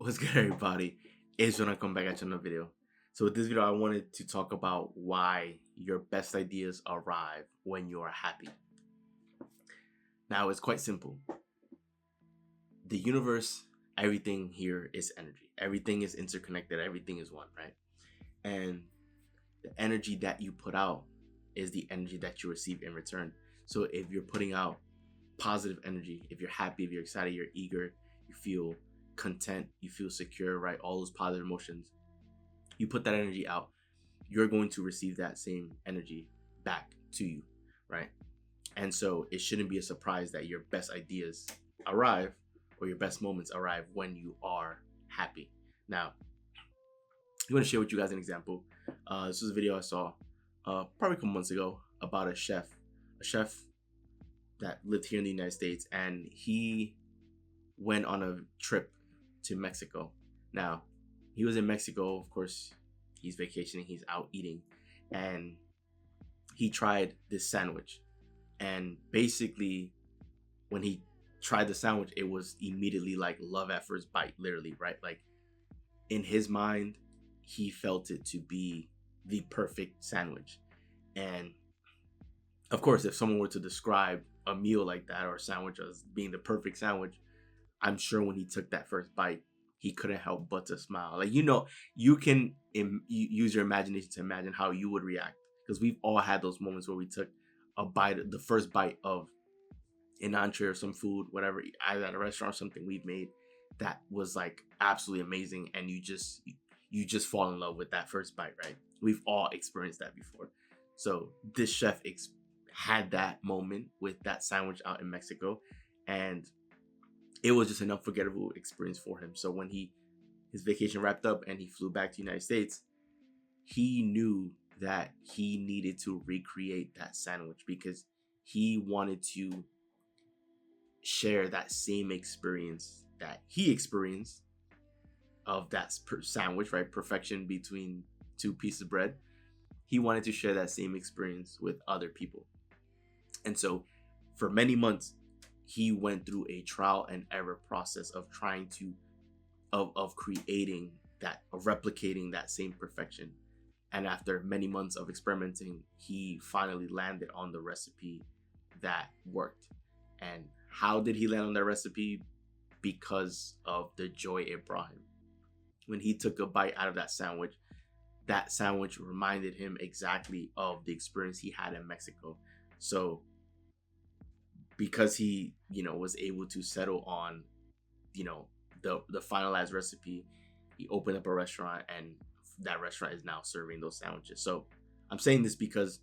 What's good, everybody? It's gonna come back at you another video. So with this video, I wanted to talk about why your best ideas arrive when you are happy. Now, it's quite simple. The universe, everything here is energy. Everything is interconnected. Everything is one, right? And the energy that you put out is the energy that you receive in return. So if you're putting out positive energy, if you're happy, if you're excited, you're eager, you feel content, you feel secure, right? All those positive emotions, you put that energy out, you're going to receive that same energy back to you, right? And so it shouldn't be a surprise that your best ideas arrive or your best moments arrive when you are happy. Now, I want to share with you guys an example. This was a video I saw probably a couple months ago about a chef that lived here in the United States, and he went on a trip to Mexico. Now, he was in Mexico, of course, he's vacationing, he's out eating, and he tried this sandwich. And basically, when he tried the sandwich, it was immediately like love at first bite, literally, right? Like in his mind, he felt it to be the perfect sandwich. And of course, if someone were to describe a meal like that or a sandwich as being the perfect sandwich, I'm sure when he took that first bite, he couldn't help but to smile. Like, you can use your imagination to imagine how you would react, because we've all had those moments where we took a bite, the first bite of an entree or some food, whatever, either at a restaurant or something we've made that was like absolutely amazing, and you just fall in love with that first bite, right? We've all experienced that before. So this chef had that moment with that sandwich out in Mexico, and it was just an unforgettable experience for him. So when his vacation wrapped up and he flew back to the United States, he knew that he needed to recreate that sandwich because he wanted to share that same experience that he experienced of that sandwich, right? Perfection between two pieces of bread. He wanted to share that same experience with other people. And so for many months, he went through a trial and error process of trying to of creating that, of replicating that same perfection. And after many months of experimenting, he finally landed on the recipe that worked. And how did he land on that recipe? Because of the joy it brought him. When he took a bite out of that sandwich reminded him exactly of the experience he had in Mexico. So because he, was able to settle on, the finalized recipe, he opened up a restaurant, and that restaurant is now serving those sandwiches. So I'm saying this because,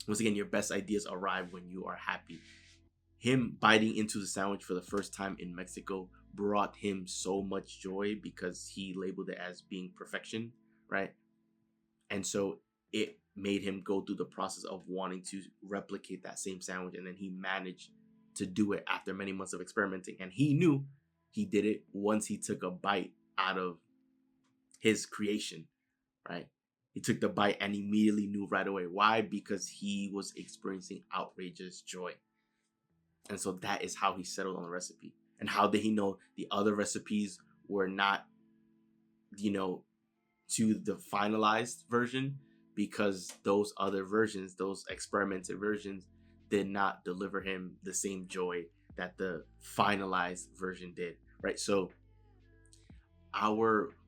once again, your best ideas arrive when you are happy. Him biting into the sandwich for the first time in Mexico brought him so much joy because he labeled it as being perfection, right? And so it made him go through the process of wanting to replicate that same sandwich, and then he managed to do it after many months of experimenting. And he knew he did it once he took a bite out of his creation, right? He took the bite and immediately knew right away. Why? Because he was experiencing outrageous joy. And so that is how he settled on the recipe. And how did he know the other recipes were not, to the finalized version? Because those other versions, those experimented versions, did not deliver him the same joy that the finalized version did, right? So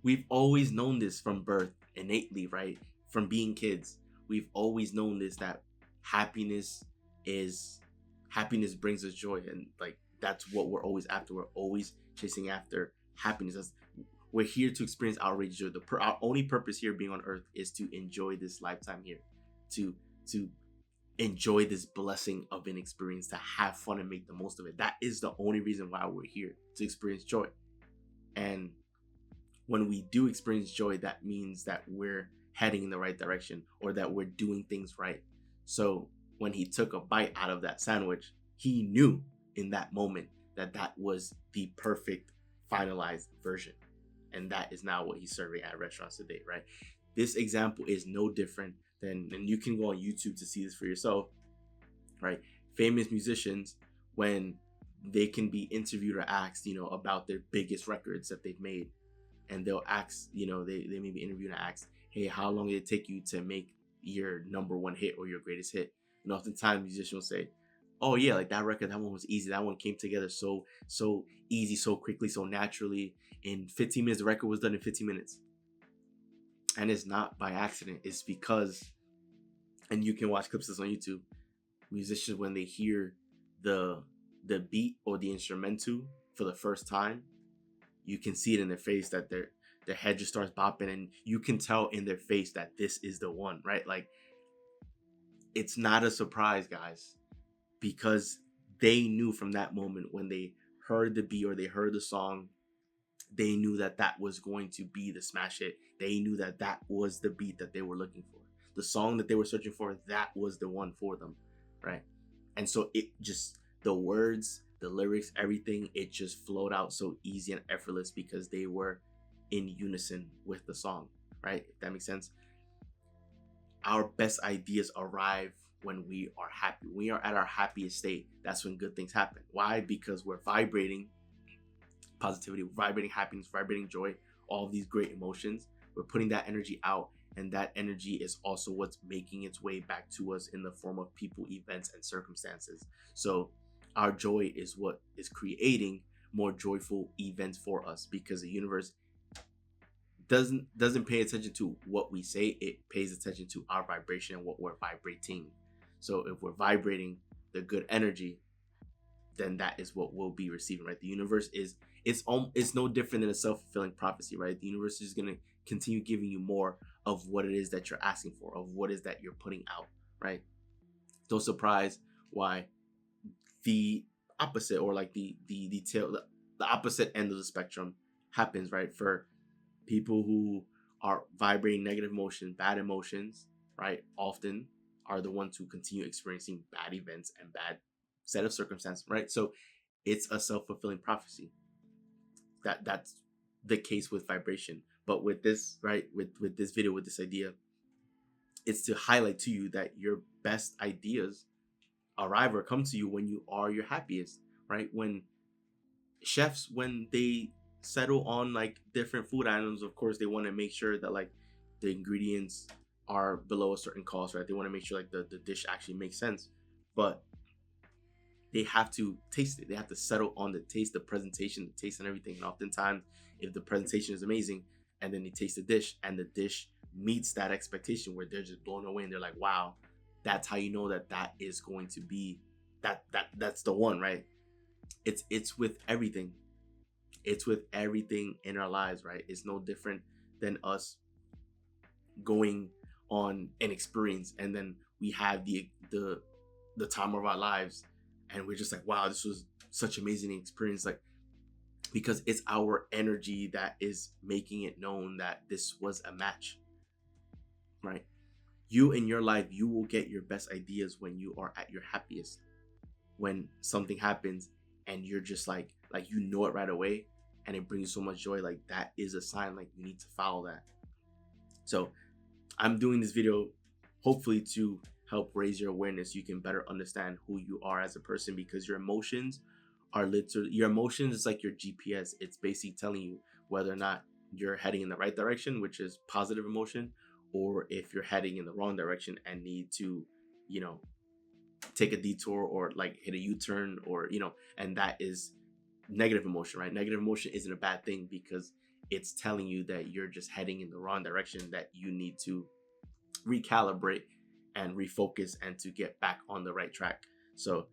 we've always known this from birth innately, right? From being kids, we've always known this, that happiness brings us joy, and like that's what we're always after. We're always chasing after happiness. We're here to experience outrageous joy. Our only purpose here being on earth is to enjoy this lifetime here, to enjoy this blessing of an experience, to have fun and make the most of it. That is the only reason why we're here, to experience joy. And when we do experience joy, that means that we're heading in the right direction, or that we're doing things right. So when he took a bite out of that sandwich, he knew in that moment that that was the perfect finalized version. And that is now what he's serving at restaurants today, right? This example is no different than, and you can go on YouTube to see this for yourself, right? Famous musicians, when they can be interviewed or asked, about their biggest records that they've made. And they'll ask, they may be interviewed and asked, hey, how long did it take you to make your number one hit or your greatest hit? And oftentimes musicians will say, oh yeah, like that record, that one was easy. That one came together so easy, so quickly, so naturally. In 15 minutes, the record was done in 15 minutes. And it's not by accident. It's because, and you can watch clips of this on YouTube, musicians, when they hear the beat or the instrumental for the first time, you can see it in their face that their head just starts bopping, and you can tell in their face that this is the one, right? Like, it's not a surprise, guys, because they knew from that moment when they heard the beat or they heard the song, they knew that that was going to be the smash hit. They knew that that was the beat that they were looking for. The song that they were searching for, that was the one for them, right? And so it just, the words, the lyrics, everything, it just flowed out so easy and effortless because they were in unison with the song, right? If that makes sense. Our best ideas arrive when we are happy. When we are at our happiest state, that's when good things happen. Why? Because we're vibrating positivity, vibrating happiness, vibrating joy, all of these great emotions. We're putting that energy out, and that energy is also what's making its way back to us in the form of people, events, and circumstances. So our joy is what is creating more joyful events for us, because the universe doesn't pay attention to what we say. It pays attention to our vibration and what we're vibrating. So if we're vibrating the good energy, then that is what we'll be receiving, right? The universe it's no different than a self-fulfilling prophecy, right? The universe is going to continue giving you more of what it is that you're asking for, of what is that you're putting out, right? No surprise why the opposite, or like the opposite end of the spectrum happens, right? For people who are vibrating negative emotions, bad emotions, right, often are the ones who continue experiencing bad events and bad set of circumstances, right? So it's a self-fulfilling prophecy. That's the case with vibration. But with this, right, with this video, with this idea, it's to highlight to you that your best ideas arrive or come to you when you are your happiest, right? When chefs, when they settle on like different food items, of course they want to make sure that like the ingredients are below a certain cost, right? They want to make sure like the dish actually makes sense, but they have to taste it. They have to settle on the taste, the presentation, the taste, and everything. And oftentimes, if the presentation is amazing, and then they taste the dish, and the dish meets that expectation, where they're just blown away and they're like, "Wow," that's how you know that that is going to be that's the one, right? It's with everything. It's with everything in our lives, right? It's no different than us going on an experience, and then we have the time of our lives, and we're just like, wow, this was such an amazing experience, like, because it's our energy that is making it known that this was a match, right? You in your life, you will get your best ideas when you are at your happiest. When something happens and you're just like you know it right away, and it brings you so much joy, like that is a sign, like you need to follow that. So I'm doing this video hopefully to help raise your awareness. You can better understand who you are as a person, because your emotions is like your GPS. It's basically telling you whether or not you're heading in the right direction, which is positive emotion, or if you're heading in the wrong direction and need to, take a detour or like hit a U-turn, or, and that is negative emotion, right? Negative emotion isn't a bad thing, because it's telling you that you're just heading in the wrong direction, that you need to recalibrate and refocus and to get back on the right track. So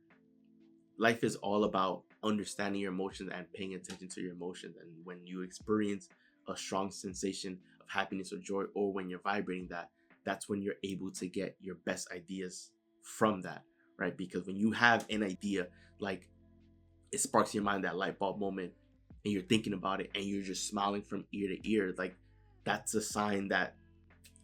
life is all about understanding your emotions and paying attention to your emotions. And when you experience a strong sensation of happiness or joy, or when you're vibrating that, that's when you're able to get your best ideas from that, right? Because when you have an idea, like it sparks in your mind, that light bulb moment, and you're thinking about it and you're just smiling from ear to ear, like that's a sign that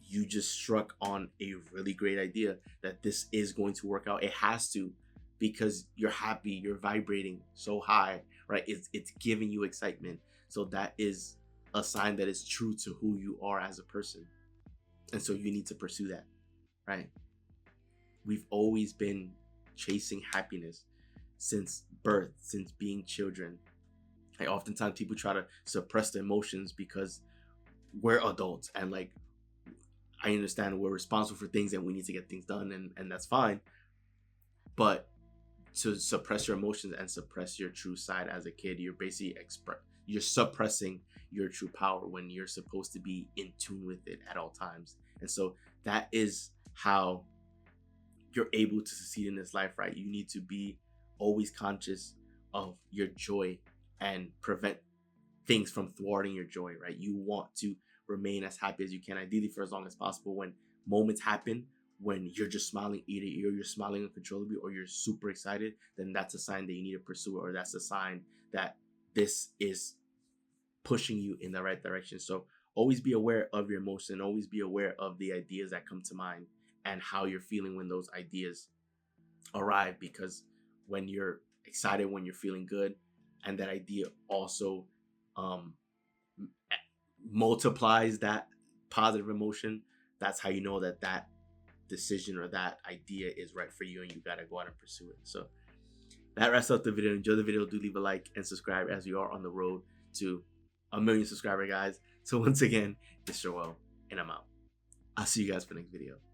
you just struck on a really great idea, that this is going to work out. It has to, because you're happy, you're vibrating so high, right? It's giving you excitement. So that is a sign that is true to who you are as a person. And so you need to pursue that, right? We've always been chasing happiness since birth, since being children. Like oftentimes people try to suppress their emotions because we're adults, and like I understand we're responsible for things and we need to get things done, and that's fine. But to suppress your emotions and suppress your true side as a kid, you're basically you're suppressing your true power when you're supposed to be in tune with it at all times. And so that is how you're able to succeed in this life, right? You need to be always conscious of your joy and prevent things from thwarting your joy, right? You want to remain as happy as you can, ideally for as long as possible. When moments happen when you're just smiling, either you're smiling uncontrollably or you're super excited, then that's a sign that you need to pursue it, or that's a sign that this is pushing you in the right direction. So always be aware of your emotion, always be aware of the ideas that come to mind and how you're feeling when those ideas arrive, because when you're excited, when you're feeling good, and that idea also um, multiplies that positive emotion, that's how you know that that decision or that idea is right for you and you got to go out and pursue it. So that wraps up the video. Enjoy the video. Do leave a like and subscribe, as we are on the road to 1 million subscriber, guys. So once again, it's Joel, and I'm out. I'll see you guys for the next video.